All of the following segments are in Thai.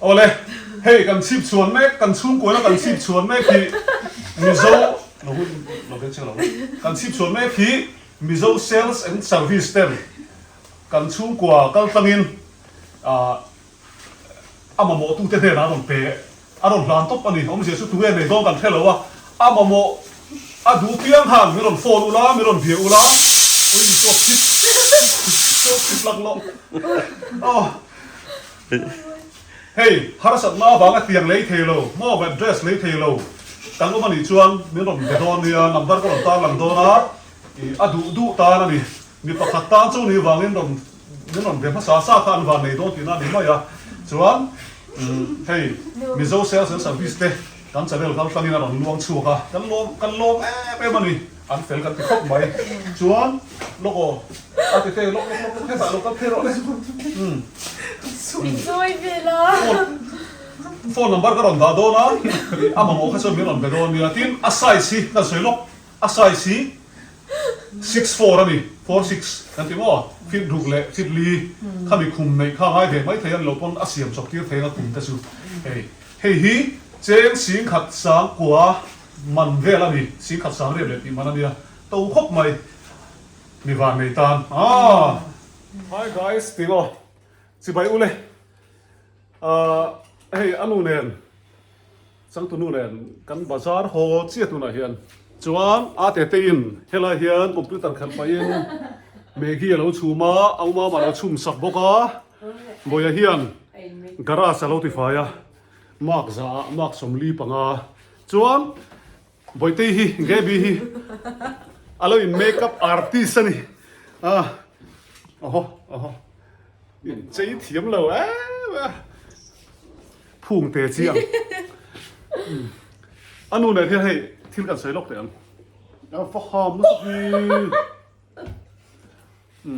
โอ้เลยเฮ้ยกันชิบชวนแม่กันชุ่มกวนแล้วกันชิบชวนแม่พี่มิโซเราเป็นเชื่อเรากันชิบชวนแม่พี่มิโซ sales and service เต็มกันชุ่มกว่ากันตั้งอินมาโมตู้เต้นนะตรงเป๊ะรอนร้านต๊อปอันนี้ผมเสียสุดตัวในต้องกันแค่เลยว่ามาโมดูเพียงห่างมีรอนโฟนอุลามีรอนเบียอุลาโอ้ยตัวคิดหลักลงเฮ้ยฮาร์สัตมาบางเตียงเลยเทโลมอแบบเดรสเลยเทโลกันก็มันอีชวนมีรอนเบดอนเนี่ยนับดักก็รอนตาหลังโดนะดูตานะนี่มีประคัตตาเจ้านี่วางนี่รอนเบภาษาซาตานวางในโดนที่นั่นนี่ไม่อะชวนเฮ้ยมิโซเซลส์สัมพิสเตกันจะเรียกเขาตั้งนี่นะรอนลวงชัวค่ะกันลมไปมันนี่อันเฟลกันที่ครบไหมชวนโลโก้อาทิตย์โลกแค่สายโลกกันเท่าไรสวยไปเลยโฟนนัมเบอร์ก็รอนดาโดนะมาโมเขาชอบมีรอนเบดอนเนี่ยทีมอาศัยสิกันสวยลกอาศัยสิ64นะนี่46กันที่ว่าฟิตดูเละฟิตลีข้ามีคุมในข้างไอ้เด็กไม่เทียนเราปนอาเซียมชอบที่เทียนตุ่มแต่สุดเฮ้ยเจงสิงขัดสางกว่ามันเวลานี่สิงขัดสางเรียบเลยที่มันเนี่ยตัวครบไหมมีวันในตานHi guys ติโมสิไปอุเลยเฮ้ยอันนู้นเนี่ยสังตัวนู้นเนี่ยกันบาซาร์โฮเจียตัวไหนเฮียนจวนอาเตตินเฮลาเฮียนคอมพิวเตอร์ขันไปยินเมกี้เราชูมาเอามาเราชุ่มสักบกะบอยเฮียนกระราสเราติฟายมากสมลีปังอาจวนบอยตีฮีเกบีฮีอะไรอินเมคอัพอาร์ติสนี่โอ้โหใจเทียมเราพุ่งเตะเจียงอันนู้นเนี่ยที่ให้ที่กันใส่ล็อกเตียงแล้วฟ้ามุสลี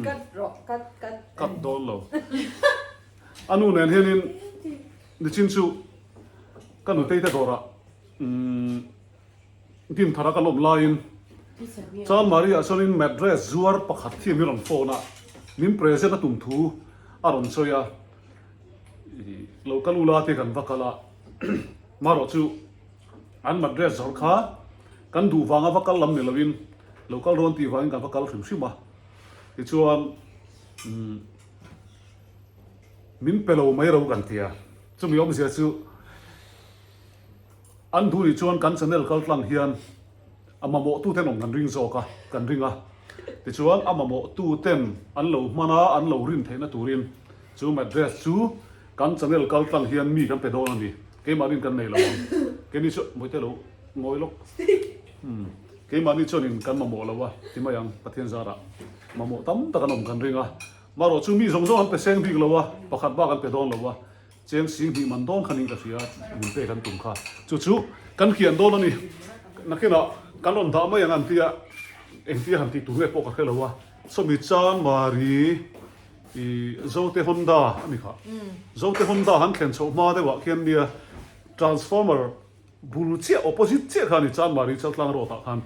กัดโดนเราอันนู้นเนี่ยที่นี่ดิฉันชูกันหนูเตะแต่โดระทีมธารกันลมลายจานมารีอาชนินแมดเรสจัวร์ปักขัดที่มีรอนโฟนะนิมเพรสเซนตุ่มทูอารอนโซยาเรากันอุลาเตกันวักละมารอชูอันแมดเรสจัวร์ข้ากันดูฟังวักลำเนลวินเรากันรอนตีฟังกันวักลชิมอีชวนมินเปโลไม่รู้กันเทียจุ่มยอมเสียชูอันดูอีชวนกันเสนอกันหลังเฮียนมาโมตู้เต้นของกันริงโซกะกันริงแต่ชวนมาโมตู้เต้นอันเหลามานะอันเหลารินเทนตูรินชูมาเดรสชูกันเสนอกันหลังเฮียนมีกันไปโดนนี่เกมารินกันในเราเกนี่ชไม่เท่ารู้งอยลูกเกมานี่ชนินกันมาโมแล้ววะที่มายังประเทศซาระมาโมตั้มตะกันอมกันริงมารอชูมีสองอันไปเซงดีแล้ววะประคัดบ้ากันไปโดนแล้ววะเจงสิงที่มันโดนคันนี้กับเสียมุนเตกันตุ่มข้าจู่กันเขียนโดนนี่นักเขียนกันลอนทำไม่อย่างนั้นที่เอ็งที่หันที่ตัวเองปกติแล้ววะสมิจานมารีโจเตฮอนดาอันนี้ค่ะโจเตฮอนดาหันเขียนโฉมมาได้ว่าเขียนเนี่ย transformer บุลเจีย opposite เจียค่ะนี่จานมารีจัดลังโรตักหัน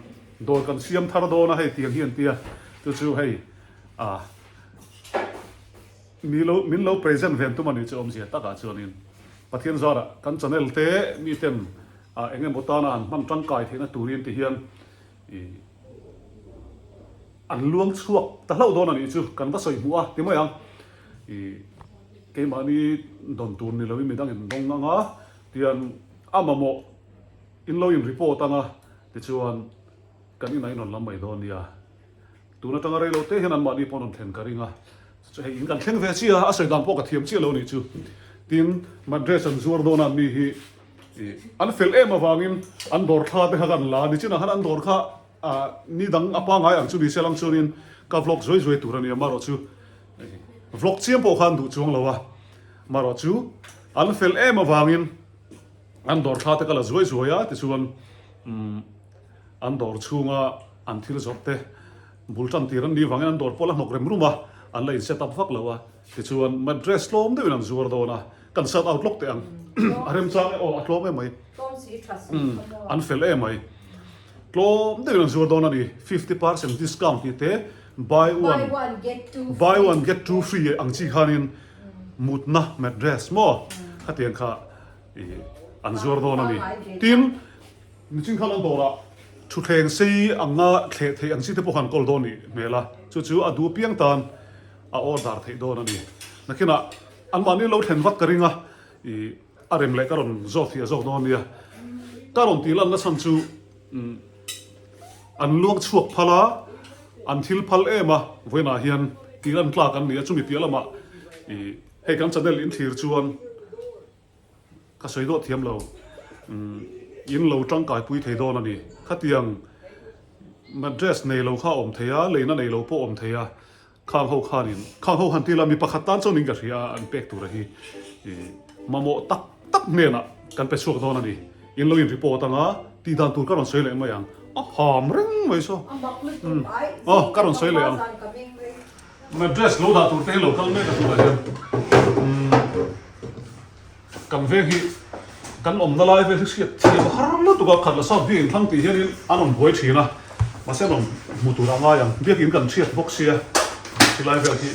โดนกันเสียมทาร์โดนะให้เตียงเฮียนเตียจู่ให้มินเรา present เห็นตัวมันนี่จะอมเสียตักอาจจะนี่ประเทศซาระกันจะเนลเตมีเต็มเอ็งเงินบุตรนานมันจังกายเทนตูเรียนที่เฮียนอันล้วงช่วงแต่เล่าโดนอันนี้จู่กันก็สวยหัวที่ไม่ยังเกมอันนี้โดนตูนนี่เราไม่ได้เห็นตรงนั้นเตียนมาโมอินเราอินรีพอร์ตนะที่ชวนกันนี่ไหนนอนลำไม่โดนเนี่ยตูนั่นตั้งอะไรเราเตะเห็นอันมาดีพอนนเทนกันริงจะให้อินกันเข่งเวชีอาศัยดำพวกกระเทียมเชี่ยเรานี่จู่ทีมมาเดรสันซัวร์โดนอันนี้อันเฟลมาฟังอินอันดอร์ข้าไปหากันลาดิฉันอันดอร์ข้านี่ดังอปางไงอันชุดดิเซลังชุดินกับวล็อกสวยๆตัวนี้มารอชูวล็อกเชียมพอขันดูช่วงแล้ววะมารอชูอันเฟลมาฟังอินอันดอร์ข้าแต่ก็ละสวยๆที่ชวนอันดอร์ชูงะอันที่เราจบเตะบุลจันทีรันดีฟังอันดอร์พอละนกเรมรู้มาอันเลยเซตอัพฟักแล้ววะที่ชวนมาเดรสลมด้วยนั่นชัวร์โดนะกันเซตเอาล็อกเตะอันเริ่มจ้างอัดลมไม่ไหมอันเฟลไม่ลมเดี๋ยวนั้นชัวร์โดนนี่ 50% discount ที่เตะ buy one get two free อังชีขานินมุดนะแมดเดรสมั่ว ขัดเตียงข้าอันจวดโดนนี่ทีมนี่จริงข้าลังตัวละชุดแข่งซีอังงาเทอังซีที่พวกขันกอลโดนี่เมล่ะจู่ๆอดูเพียงตานออดาร์เทโดนนี่นักขณะอันวันนี้เราเห็นวัดกระริงอ่ะอารมณ์เล็กกระรอนโจทย์โจทย์โดนนี่กระรอนตีลันนั่นสันจูอันล่วงช่วงพลาอันทิลพัลมาเวน่าเฮียนตีลันกลากันนี่จุ่มตีละมาให้กันจะได้ลิ้นทีร์ชวนก็สวยโดดเทียมเรายินเราจังกายปุยเทโดนั่นนี่ขัดยังมันเดรสในเราข้าอมเทียเลยนั่นในเราพวกอมเทียข้างเขาข้านินข้างเขาหันที่เรามีประคัตตันเจ้าหนิงกับเฮียอันเป็กตัวระฮีมาโมตักเนี่ยนะกันไปช่วยโดนั่นนี่ยินเรายินรีพอร์ตตั้งอ่ะตีดันตูก็รอนสวยเลยมาอย่างหอมริ้งไว้ซะก็รอนสวยเลยอ่ะมันเดรสเราด่าตัวเตะเราก็ไม่กับตัวเฮียกันเวกีกันอมนาลายเวทีเสียที่บ้านเราตัวขัดละสอบดีทั้งที่เฮียนี่อันนั้นบ่อยทีนะมาเส้นอมมุตุรางาอย่างเบียกินกันเสียบกเสียที่ลายเวที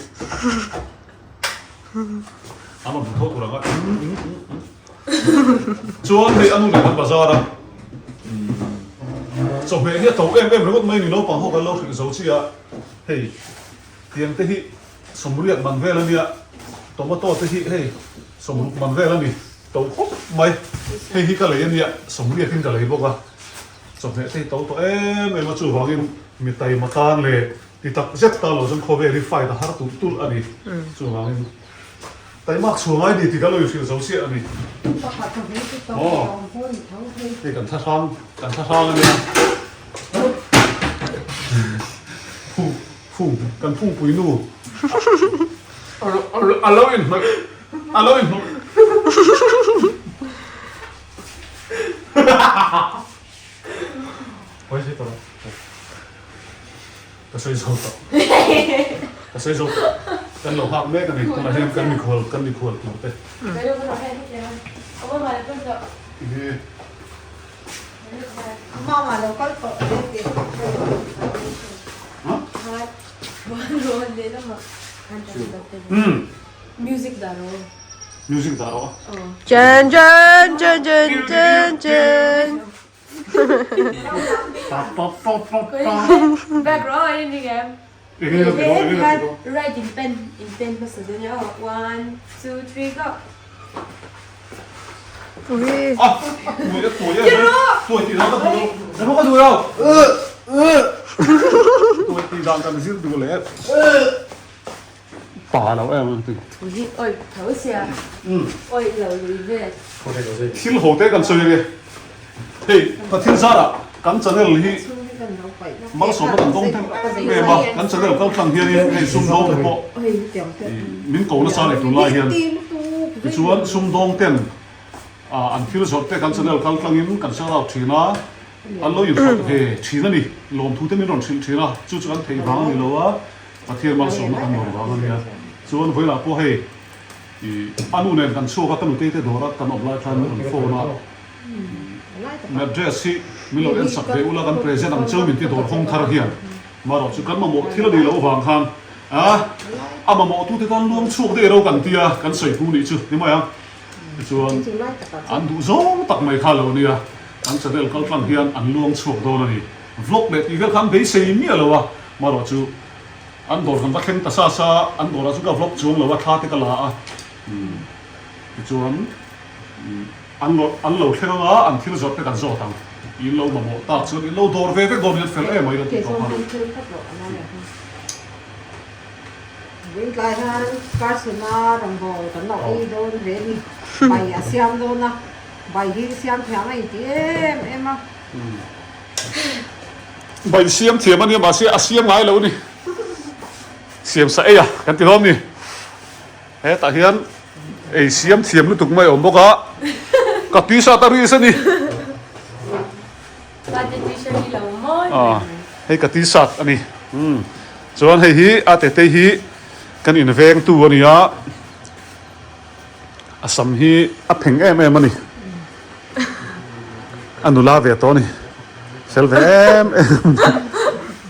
อันนั้นมุตุรางาชวนให้อันนู้นเลยมันบาซาร์สมัยนี้ตัวเอ็มรู้ไม่มีโลปังหกกันโลถึงโซเชียเฮ้ยเตียงที่สมบูรณ์มันเวลเนี่ยตัวมาโตที่เฮ้ยสมบูรณ์มันเวลนี่ตัวไม่ให้ฮิกะเลยเนี่ยสมบูรณ์ขึ้นกันเลยบอกว่าสมัยที่ตัวไม่มาจู่ว่ากินมีไตมาตานเลยที่ตักเจ็ดตาเราจนโคเวรีไฟแต่หาตุ้อันนี้จู่ว่ากินไตมากช่วงไอ้ดีที่ก็เลยอยู่โซเชียอันนี้อ๋อที่กันท่าทางอันนี้พุ่งกันพุ่งปุยนู่อัลโหลอินโอ้ยใช่ตัวก็ใช่โซ่กันหลงหักแม่กันนี่ตัวไหนกันมีควรหมดเลยไม่รู้ว่าเราให้ที่ไหนเอาไว้มาแล้วก็จะMamawhเราก็เปิดเด็กฮะวันเดียวแล้วมาอันจะเป็นมิวสิกดาร์เจนback row ini kan kan right in pen maksudnya 1 2 3 go อ่ะตัวตีดังกันดูแล้วพวกก็ดูเราตัวตีดังกันซิดูเลยป่าเรามันตึงโอ้ยเขาเสียโอ้ยเราอยู่เนี่ยทิ้งหัวเตะกันสวยเลยเฮ้ยพอทิ้งซาละกันจะเนี่ยเลยมาสมกันต้องทั้งแม่มากันจะเนี่ยก็ตั้งเฮียนี่ให้ซุ่มดองเลยพอมิ้นโก้น่ะซาเลยตัวลายเฮียชวนซุ่มดองเต้นอันที่เราชอบแต่กันเสนอกันกลางยิ้มกันเสนอทีน่ะอันเราอยู่ชอบทีน่ะนี่ลมทุ่งเต็มไม่ร้อนทีน่ะจู่ๆกันเทบางนี่เราว่าประเทศมันสมกันหมดบางเนี่ยส่วนเวลาพวกให้อันนู้นเนี่ยกันโชว์กันหนุ่มเต้ๆโดนกันออกไลน์ทางมันโฟนอ่ะแม่เดรสที่มีเราเอ็นสับเดอุลากันเพรสเซนต์อันเจ้ามินที่โดนห้องทาร์เฮียนมาเราจู่กันมาหมดที่เราดีเราวางข้างมาหมดตู้ที่กันล้วงช่วงเดียวเรากันเตียกันใส่ผู้นี่จู่นี่มั้ยส่วนอันดูโซ่ตักไม่ข้าเราเนี่ยอันจะเดินเข้าฟังเฮียนอันล่วงช่วงโดนนี่วล็อกเด็กอีกคำเบสเซียมีอะไรวะมาเราจู่อันโดนกันตะเข็งตะซาอันโดนเราจู่กับวล็อกช่วงเราว่าท่าที่กะลาส่วนอันเราแค่ว่าอันที่เราจดไปกันโซ่ตั้งอีเรามาหมดตัดส่วนอีเราโดนเวฟโดนยัดเฟลไม่ได้ติดต่อมาวิ่งไกลนะการสนาดังโบตันดอกอีโดนเรนี่ใบเสียมโดนนะใบที่เสียมแข็งไอ้ที่เอ็มอ่ะใบเสียมเทียมมันเนี่ยมาเสียมไงแล้วนี่เสียมใส่อะกันติดล้อมนี่แต่เฮียนไอเสียมเทียมรู้ถูกไหมผมบอกว่ากับตีซาตารีสินี่ให้กับตีสัตว์อันนี้ส่วนให้ฮีอาเตเฮีกันอินเวงตัวนี้อ่ะสัมฮีอัพเพ่งมันนี่อันนู้นลาเวตัวนี่เซลเวม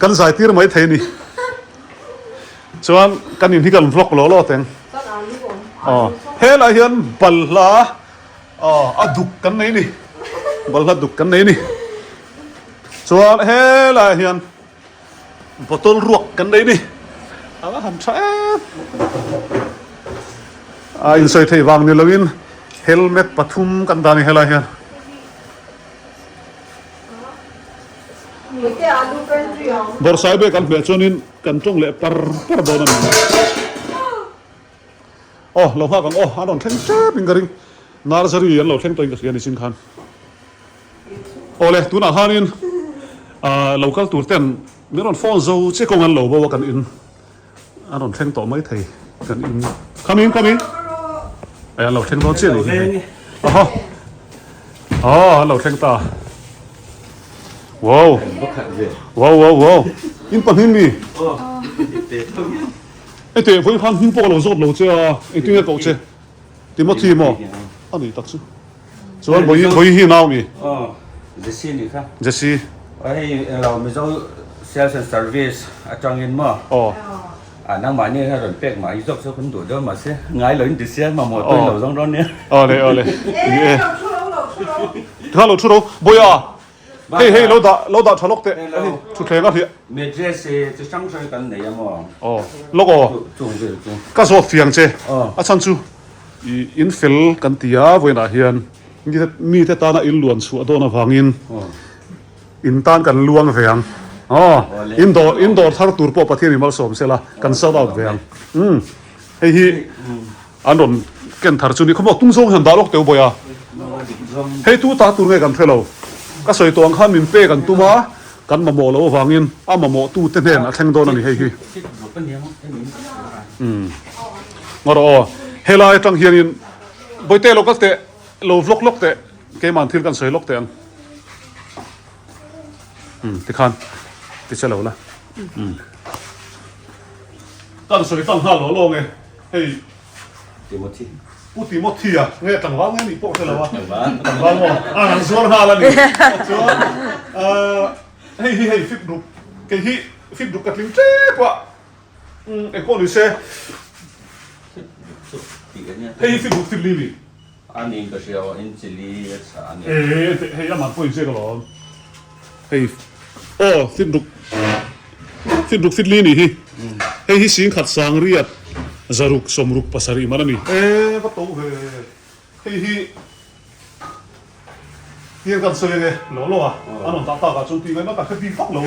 กันสายตีร์ไม่เทนี่ส่วนกันอินที่กันฟล็อกล้อเต็งเฮ hela hian balhla aduk kan nei ni balhla duk kan nei ni chuan hela hian botol ruak kan nei ni anga han tha in soi thei wang ni lovin helmet pathum kan dani hela hian cái alu bên riêng bor sai be kan be chonin kan tong le par do na lo ha kang adon theng che ping garing nursery yan lo theng toin ka sian sin khan le tuna hanin local tour ten meron phone zo che kong an lo bo kan in adon theng to mai thei kan in come in ai lo theng do che ni lo theng ta wow in pan hin mi te voi khan hin po lo zot lo che e tu ko che Timothy mo ani tak chu chuan boi hi naw mi Jesse ni kha Jesse ai lo mi zo sales and service atang in ma nang ma ni ha ron pek ma izok so kun du do ma se ngai lo in di se ma mo to lo jong ron ne le tha lo chu ro boya hey lo da thalok te chu thlenga hi me dress e chu sang sang kan nei mo logo chung ve chu ka zo fiang che a chan chu in fel kan tia voina hian mi te ta na in luan chu adona wangin in tan kan luang veang indoor thar tur po pathian mal som sela kan shout out veang hei hi anon ken thar chu ni khomo tung song han dalok teu boya hei tu ta tur nge kan thelo ka soi tong khan min pe kan tuma kan mamo lo wangin mamo tu te nen a thleng don ani hei hi ngoro hela tang hian in boite lo ka te lo vlog lok te ke man thil kan soi lok te ang ti khan ti chalo la kan soi tang ha lo nge hei Timothy Timothy nghe tang wang nghe ni po chalo wa tang wang mo an zuar ha la ni chuan hei fit du katling che kwa e ko ni se hei fit li ni ani ka sia in chili sa ani hei aman po in se ko hei fit li ni hi hei hi sing khat sang riat zaruk somruk pasari manani ba to hei hi hian kan soi nge lo anon ta ka chun ti ngai ma ka khapi fak lo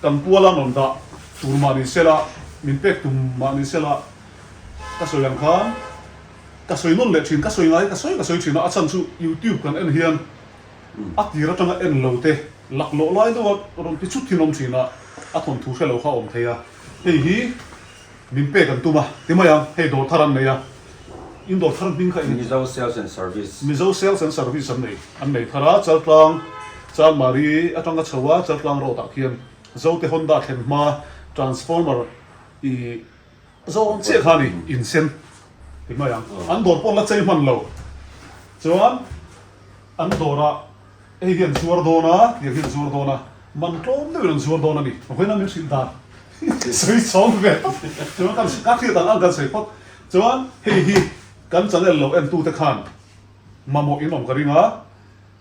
kan puala non da turma ni sela min pek tum ma ni sela ka soi yang khan ka soi non le thin ka soi ngai ka soi thin a chan chu YouTube kan en hian a ti ra tanga en lo te lak lo lai do ron ti chu thinom thina a thon thu se lo kha om theya hei hi min pek kan tuma ti ma yang hei do tharan ne ya indoor tharan ping kha mi zo sales and service mizo sales and service an nei thara chaltlang chal mari atanga chawa chaltlang ro ta khian zo te Honda thlen ma transformer zo che khani insen ti ma yang an dor pon la chei man lo chuan an dora hian zuar dona man tlom de ron zuar dona ni hoina min sin da soi chong ve chuan kan ka khi dan an kan sei pot chuan hi kan channel lo en tu te khan mamo inom karinga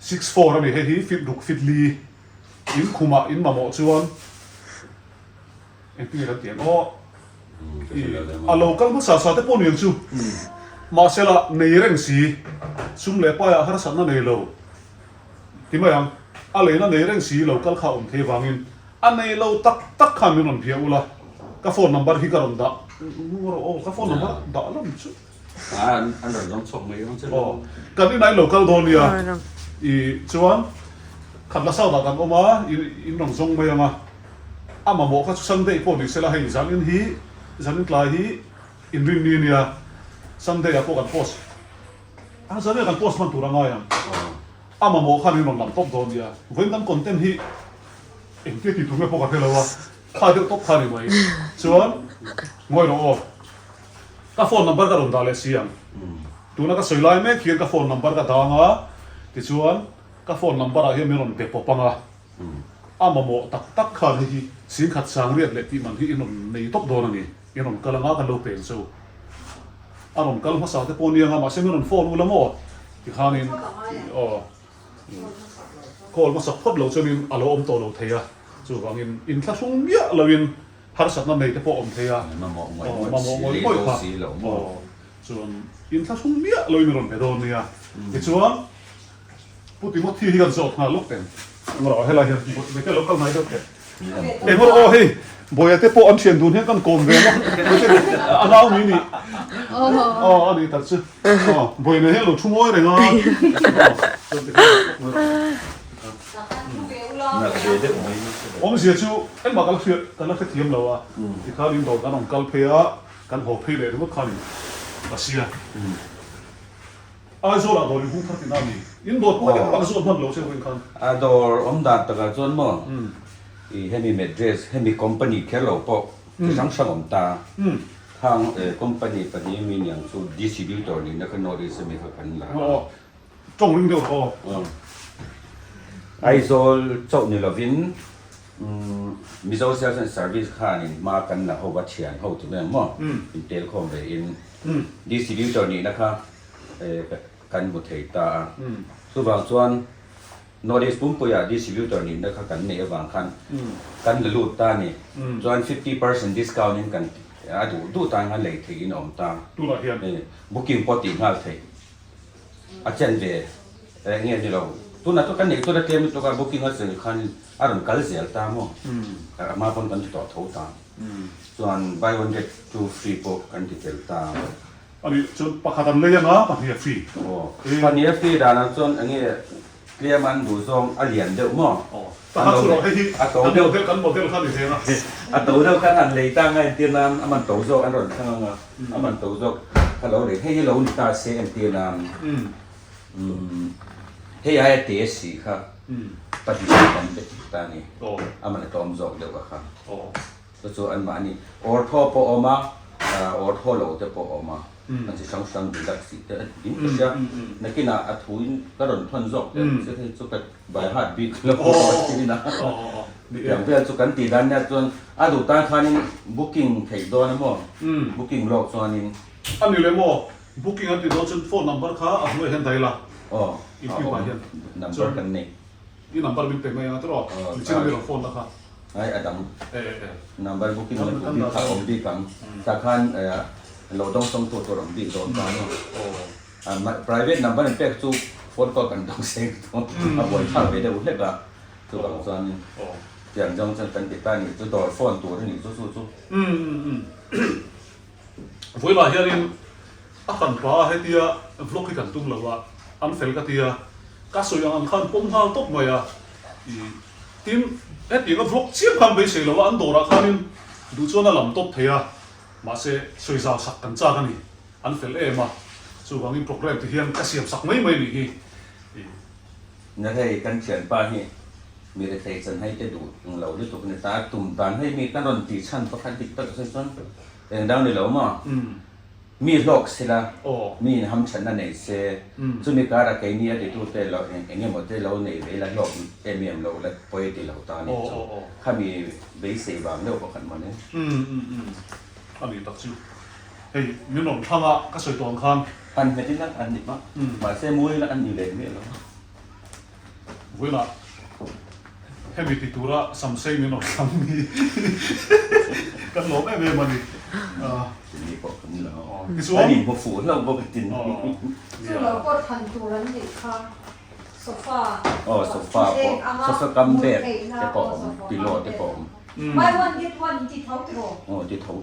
64 ani he hi fit li in khuma in mamo chuan en pi ra tian a local ma sa te pon yang chu ma sela nei reng si sum le pa ya har san na nei lo ti ma yang a le na nei reng si local kha om the wangin a nei lo tak khan min on phia ula ka phone number hi karon da ka phone number da lam chu an ron jong chok mai jong che kan ni nai local don ya chuan khat la sau da kan oma in rong zong mai anga ama mo kha Sunday po ni sela hei zanin klai hi in rin ni nia Sunday a po kan post zanin kan post man turanga yang ama mo kha ni non lam top don ya voin kan content hi en ti tu me po ka thelawa kha de top kha ni mai chuan ngoi ro ka phone number ka ron da le siam tuna ka soilai me khian ka phone number ka danga ti chuan ka phone number a hi me ron pe popanga amamo tak khan hi sin khat sang riat le ti man hi inon nei top don ani inon kalanga kan lo pen so anh ông kal masa te pon yang ma se min phone ula mo ti khanin call masa phot lo chunin alo om to lo theya chu wangin in thla sung ya lovin har sat na nei te po om theya Mamawh ngoi kha si lo mo chuan in thla sung ya loin ron pe don nia ti chuan puti mo thi hi kan zo na lok ten ngoro hela hian me ke lokal nai do ke e mo hei boya te po an thian dun hian kan kom ve no anau ni ni ani ta chu boy ne helo thumoi renga na de de mo om sia chu en ma kal thiam lo a ti khalin do kan ong kal phea kan ho phei le ru khalin asia ai zo la do ri hu thati na mi in do ko ka zo man lo se win khan ador da ta ga chon mo i hemi medres hemi company khelo po sang om ta thang company pani mi yang chu distributor ni na kan notice mi ka kan la trong ring do Aizol chau ni lovin mizo sales and service khan in ma kan la ho wa thian ho tu me mo in tel khom ve in distributor ni na kha kan mu thei ta su bang chuan notice pum pu ya distributor ni na kha kan ne awang khan kan la lut ta ni chuan 50% discount in kan du ta ngan lei thei in om ta tu la hian booking poti ngal thei a chen ve nge ni lo tu na to kan ne to da tlem to ka booking a se khan aron kal zel ta mo ma pon kan to tho ta chuan buy one get two free po kan ti tel ta ani chu pakhatam le yang a pahia free pan ye free da na chuan ange clear man du zong a lian de mo ta ha chu ro hei a to de kan model khan ni thena a to de kan an le ta ngai ti nam a man to zo an ron thang nga a man to zo ka lo le hei lo ni ta se em ti nam hei ai te si kha pa ti kan de ta ni a man tom zo de wa kha so an ma ni or tho po oma or tho lo te po oma an si sang bi dak si te in sia nakina a thuin ka ron thon zo se thei chu ka bai hat bi lo ko ti na yang pe chu kan ti dan ya chuan a du ta khanin booking thei do na mo booking log chuan in ani le mo booking an ti do chen phone number kha a hoi hen dai la in pi ba hian number kan nei i number bin pe mai ang atro ni chen mi phone la kha ai adam number booking on bi ka om bi kam ta khan lo dong song to rom bi do ta no private number en pek chu phone call kan dong se to a boy tha ve de u le ga tu bang chuan yang jong chen kan ti ta ni chu dor phone tu ni chu voi la hian a kan pa he tia vlog ki kan tum lo wa an fel ka tia ka so yang an khan pom hal tok mai a tim et yang vlog chiam kham be se lo wa an do ra khanin du chona lam top theya ma se soi za sak kan cha kan ni an fel e ma chu wangin program ti hian ka siam sak mai mai ni hi na thei kan chen pa hi mi re thei chan hai te du lo ni tu ni ta tum dan hai mi kan ron ti chan pa khan ti ta se chuan en dang ni lo ma mi lok sila mi ham chan na nei se chu mi ka ra kai ni a ti tu te lo en mo te lo nei ve la lok em lo la poi ti lo ta ni chu kha mi be se bang lo pa khan ma ne ani tak chu hei mi non thanga ka soi tong khan an me tin an ni ma se mui la an ni le me lo voi la hemi ti tura sam sei mi non tham mi kan lo me mani ni ko kan lo ani mo fu lo bo tin so lo ko than tu ran ni kha sofa sofa kam be te ko pillow te ko buy one get one ti thau tro ti thau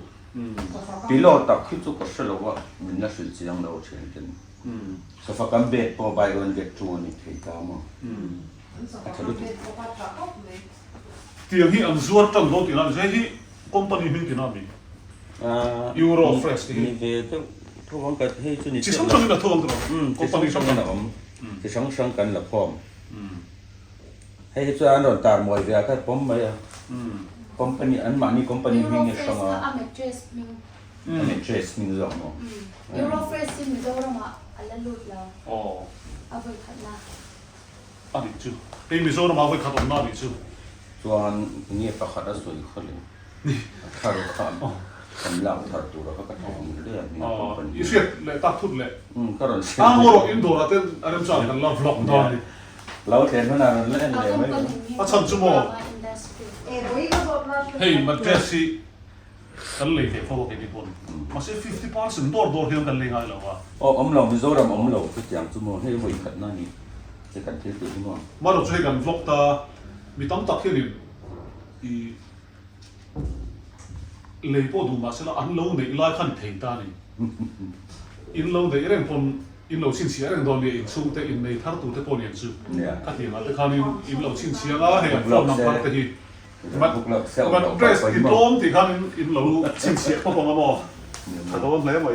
pillow ta khi chu ko se lo wa min na sil chiang lo chen tin sofa kam be po buy one get two ni thei ta mo tiang hi an zuar tam lo ti na je hi company min ti na mi Euro fresh ti ni ve to thong ka hei chu ni chi sang sang na thong tro company sang na om ti sang kan la pom hei chu an ron tar moi ve ka pom mai company an ma ni company min ni sang a dress min zo mo Euro fresh sin mi zo ma ala lut la avoi khatna ani chu hei mi zo na ma voi khatom na ni chu chuan ni pa khata soi khole kharo kham ผมเล่าถอดตัวแล้วก็กระทงเรื่องนี้ อีเสียเลยตักทุดเลย ก็โดน โมโรอินโดราเต้นอะไรจอยกันเราบล็อกตอนนี้ เราเห็นว่านาเล่นเลยไหม เฮ้ยมันแค่สิกันเลยเดี๋ยวพวกนี้คนมาเสีย50%ตัวเดียวกันเลยไงล่ะวะเราไม่รู้เราคืออย่างสมมติให้ไว้ขัดหน้านี้จะกันเที่ยวที่นู่นมาเราช่วยกันบล็อกตามีตั้งตักที่นี่อีเลยพอดูมาเสร็จแล้วอันเราเนี่ยไล่ขั้นเทียนตานี่อินเราเนี่ยเรื่องคนอินเราชินเสียเรื่องตอนนี้อินสู้แต่อินในทั้งตัวแต่ปนอย่างสู้ก็ที่มาแต่คราวนี้อินเราชินเสียก็ให้เรานำพักแต่ที่มันเดรสอินโดมที่คราวนี้อินเราชินเสียพอพอมาบอกแต่ตอนนี้ไม่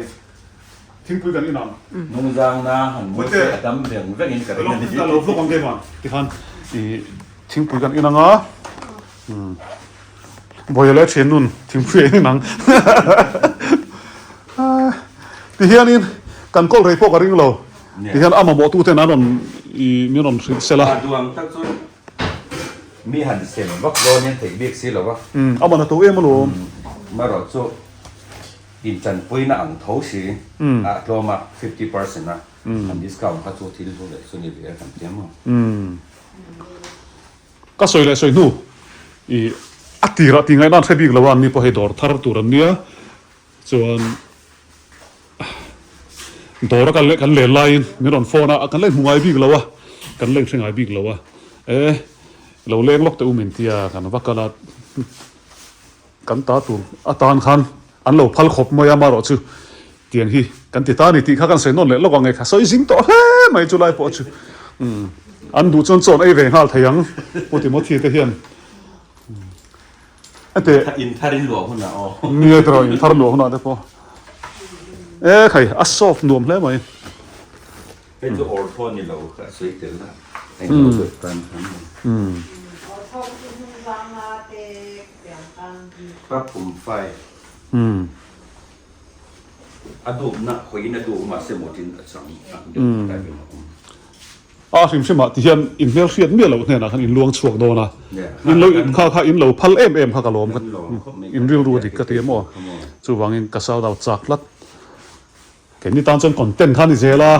ทิ้งคุยกันอีกหน่อยนุ่งจางนะหันมือดำเดียงเรื่องนี้กันนี่แต่เราพวกกันเกมอ่ะที่คราวนี้ทิ้งคุยกันอีกหน่อยบอยแล้วเชนนุ่นทิ้งคุยอีกหน่อยที่เฮียนี่กันก็เลยพวกกันริ่งเราที่เฮียอามาบอกตู้เท่านั้นมีนนเสละดวงตั้งส่วนมีหันเสียงวักโดนยังถึงเบียกสิหรอวะเอามาตัวเองมาลูมาหลอดโซ่อินจันปุยน่ะอังเท้าสีรวมมา 50% นะอันดิสคาวน์เขาโซ่ที่รู้เลยส่วนนี้เบียร์กันเต็มมั้งก็สวยเลยสวยนู่อัติระที่ไงนั่นใช่บิ๊กละวันนี่พอให้ดอร์ทาร์ตัวนี้ส่วนดอร์กันเล่นไลน์มีรอนโฟนะกันเล่นหัวไอ้บิ๊กละวะกันเล่นเชิงไอ้บิ๊กละวะเราเล่นล็อกแต่อุมินที่กันว่ากันตาตัวอาตานขันอันเราพัลขบมายามาหรอชื่อเตียงฮีกันติดตานี่ที่ข้ากันเสนนเลยแล้วก็ไงข้าสวยจริงต่อเฮ้ไม่จุไลปอชื่ออันดูจนไอ้เวงหาทยังพูดถึงมทีเทียนแต่อินทารินหลวงคนน่ะอ๋อเนี่ยตัวอินทารินหลวงคนน่ะเด็กพอใครอัศซอฟนวมเลยไหมเป็นตัวออร์โทนี่เราก็สวยเกินละไอ้เราสุดกันปรับปุ่มไฟอะดูนะคุยนะดูมาเสมอที่สังได้เป็นสิมใช่ไหมที่เห็นอินเดียเสียดเมียเราเนี่ยนะคันอินลวงช่วงโดนะอินเราข้าอินเราพัลข้ากระลมกันอินเรียลรู้ดิกระเทียมอ่ะจู่วางอินกระเซาดาวจักรัดเห็นนี่ตามจนคอนเทนต์ท่านนี่เจล่ะ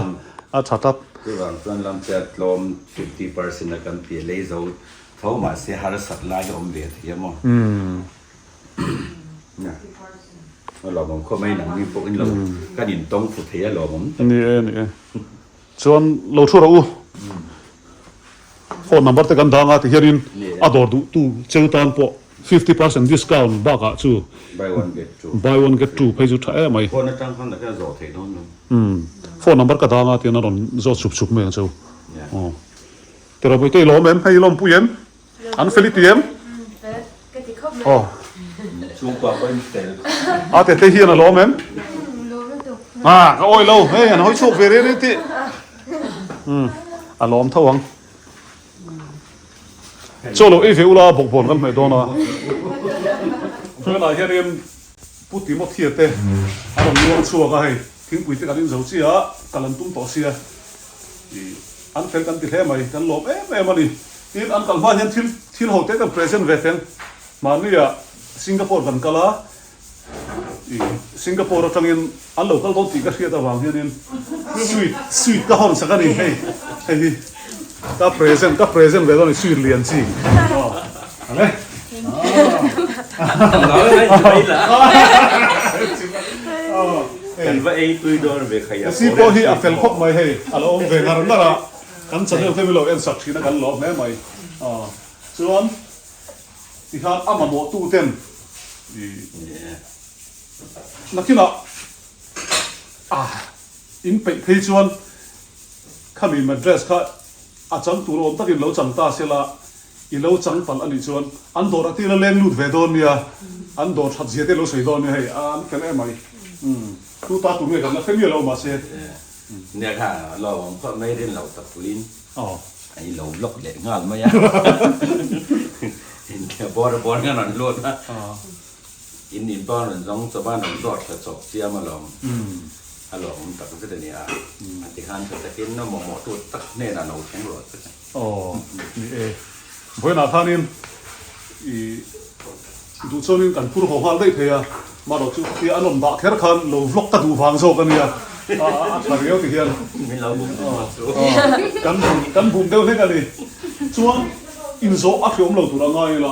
ชัดครับจู่วางจนลำเจ็ดลม 50% นะกันเปียเลยจะเขามาเสียหายสัตว์ลายอมเวทีมั้งเนี่ยเราผมก็ไม่หนังมีพวกอินเราก็ดินตรงฟุตเทียเราผมนี่ส่วนเราช่วยเราโฟนนัมเบอร์แต่กันดังอ่ะที่เห็นอดอร์ดูเจ้าตันพอ 50% discount บ้าก็จู่ buy one get two ไปจู่ท้ายไหมโฟนนั่งข้างแต่ก็จอดเทนนโฟนนัมเบอร์ก็ดังอ่ะที่นั่นจอดชุบๆเมืองจู่แต่เราไปเตะล้อมเอ็มให้ล้อมผู้เย็นอันเฟลิเตียมช่วงกว่าก็อินสเตลแต่เตะเฮียน่ะล้อมเอ็มก็โอ้ยเราเฮ้ยอันห้อยโชคเวรีนี่ที่ล้อมเท่าวังโชว์เราเอฟอุลาบอกผลกันไม่โดนนะเพื่อนอะไรเรียนพูดถึงว่าเทียเตะอารมณ์รวมชัวร์ก็ให้ทิ้งปุ๋ยที่กันยิ่งเสียเสียกันลันตุ้มต่อเสียอันเฟลกันติดแท้ไหมกันหลบไม่มาดิที่อันกันบ้านยันที่โฮเทลกับเพรสเซนต์เวทเทนมาเนี่ยสิงคโปร์กันกะละสิงคโปร์ทั้งยันอันเราก็ต้องติดกันเสียแต่วางยันสวีทก็ห้องสักนิดให้ก็เพรสเซนต์เวทนี่สวีทเลียนสิอะไรเราไม่ได้เหรอกันว่าไอ้ตุยโดนเวขยับสิพอที่อัฟเฟลพกไม่ให้อะไรองเวงานนั่นละกันจะเรื่องที่เราเอ็นสักทีนะกันหลอกแม่ไม่ส่วนที่ข้าอามาโมตู้เต็มนักที่น่ะอินไปที่ชวนข้ามีมาเดรสข้าอาจารย์ตัวเราตั้งแต่เราจังตาเสละอีเราจังปันอันนี้ชวนอันโดรัที่เราเลี้ยงลูกเวดอนเนี่ยอันโดรัดเสียที่เราใส่ดอนเนี่ยให้อันเป็นไอ้ไม่ตู้ตาตุ้มเนี่ยกันแล้วเฟมิเรามาเสียเนี่ยค่ะเราก็ไม่ได้เราตะปุลินไอ้เราล็อกเล็กงานไม่ยากเห็นแค่บอลงานนั่นล้วนนะอินบ้านน้องชาวบ้านน้องดอดกระสอบเสียมาลองฮัลโหลผมตัดสินใจเนี่ยที่ฮันจะกินน้ำหมอตัวตักเนี่ยน่ะเราแข็งรอดนี่เพื่อนอาท่านี่ดูโซนี่กันพูดของฮัลได้เพีย mà đó chứ thì anh làm bạc hết khăn lâu vlog cả đủ vàng rồi cái này thằng réo thì hiền mình lâu bụng căn vùng đâu thế cái này Chuan in số áp dụng lâu tụi nó ngay là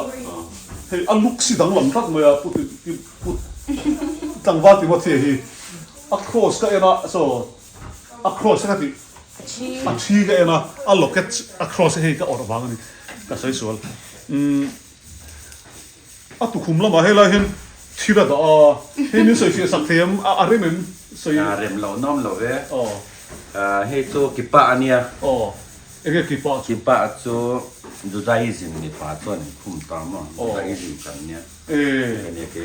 thì anh lúc xí đắng làm tắt mà put tăng vát thì mất thì across cái này so across cái gì chi cái này allocate across cái order vàng này cái sai số tụ khum lắm mà hay là hiện thì là đó hiện những sợi sắc thêm mình sợi rem lâu nom lâu về hay cho kipa anh ya cái kipa cho Judaism ni pa cho ni khum tam mà Judaism kan ni cái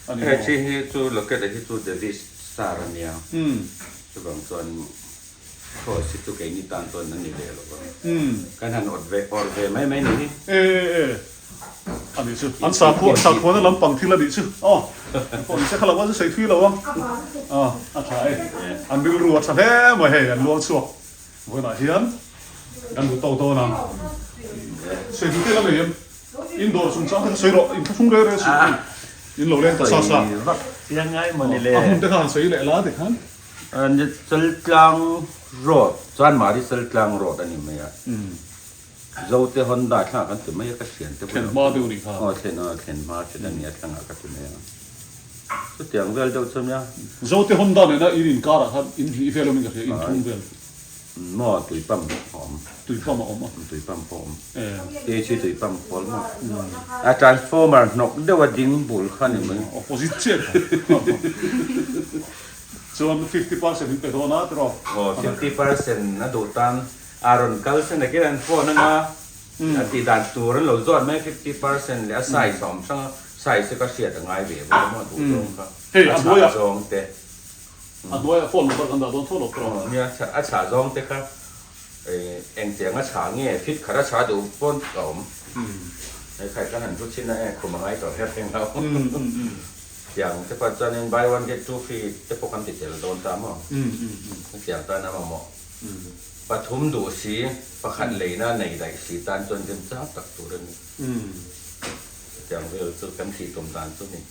này cái chỉ hay cho lúc cái đấy cho David Star ni ya cho bằng cho thôi sự tu cái ni tan cho nên niเลยrồi cái hàng ọt về mấy này anh ấy chứ anh sao phua nó làm bằng thì là đi chứ còn sẽ khá là quá sẽ thuy đâu không anh thấy anh đi ruột sao thế mà hè anh luôn suộc với lại hiến anh đủ tàu nào sẽ thuy là gì in đồ xuống trong cái sấy độ in không rơi xuống in lẩu lên sao tiếng ngay mà đi lên không được hàng sấy lại lá thì hắn anh sel klang road Chuan mà đi sel klang road anh em ya dâu te Honda thang kan tu mai ka sian te ken ma du ni ha ken ma che dan ya thang ka tu ne so tiang vel dâu chom ya dâu te Honda ne na in car ha in hi velo min ka in thung vel mo tui pam hom tui pam om tui pam hom te chi tui pam pol ma a transformer nok de wa ding bul khan ni mai opposite Chuan 50% in pedona tro 50% na do tan Aaron Carlson này cái đàn phone nó thì đàn tour nó lâu rồi mấy 50% là sai xong sang sai sẽ có chuyện ở ngay về với mọi thủ đô không? Anh đuôi à? Zong thế. Anh đuôi à? Phone nó còn đào thô lộc rồi. Nha, trả zong thế khác. Anh tiếng trả nghe fit khá trả đủ phone cổng. Cái khai cái hành chút xin này của mọi người hết phim đâu. Tiếng thế phải cho nên buy one get two free thế phục hành tiệt là đồn tám không? Tiếng ta nằm màปฐมดูสีประคันเลยนะในใดสีตานจนเป็นจ้าตักตัวนี้อย่างเวลสุดกันสีตมตานตัวนี้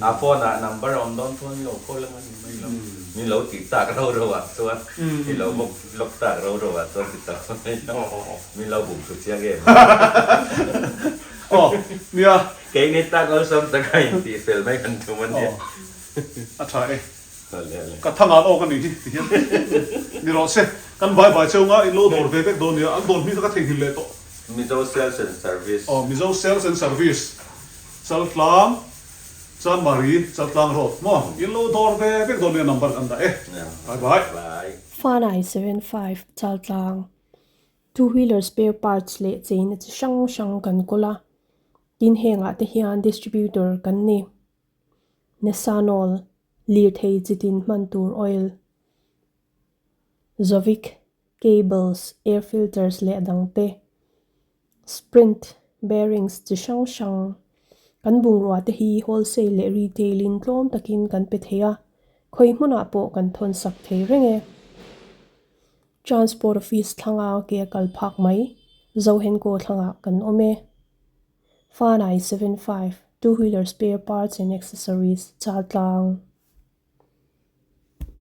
อาฟอนะนัมเบอร์ออนดอนตัวนี้เราโคแล้วมันไม่เรามีเราติดตากเราอ่ะตัวมีเราบุกล็อกตากเราอ่ะตัวติดตากไม่เรามีเราบุกสุดเสียเกมเนี่ยเกมนี้ตากเราซ้ำตะไคร้ตีเฟลไม่กันทุกวันเนี่ยใช่ก็ทำงานออกกันนี่นี่เราเซ็กันบ่ายเช้าง่ายโลดอร์เวกโดนเนี่ยโดนมีก็ทิ้งหินเลยต่อมีเจ้า sales and service มีเจ้า sales and service จัลลังจันมารีจัลลังรถมั่งยินโลดอร์เวกโดนเนี่ยนัมเบอร์กันได้บายฟ้าไหน75จัลลัง two-wheeler spare parts เละจีนจะช่างกันกุละดินเฮงอาจจะเฮียน distributor กันนี่เนสซานอลลีร์เทจิตินมันตูร์ออยล์ Zovic cables air filters le dangte Sprint bearings chi shang kan bungrua te hi wholesale le retail in tlom takin kan pe theya khoi hmuna po kan thon sak thei renge transport office thanga ke kal phak mai zo hen ko thanga kan ome fa 975 two-wheeler spare parts and accessories chaltlang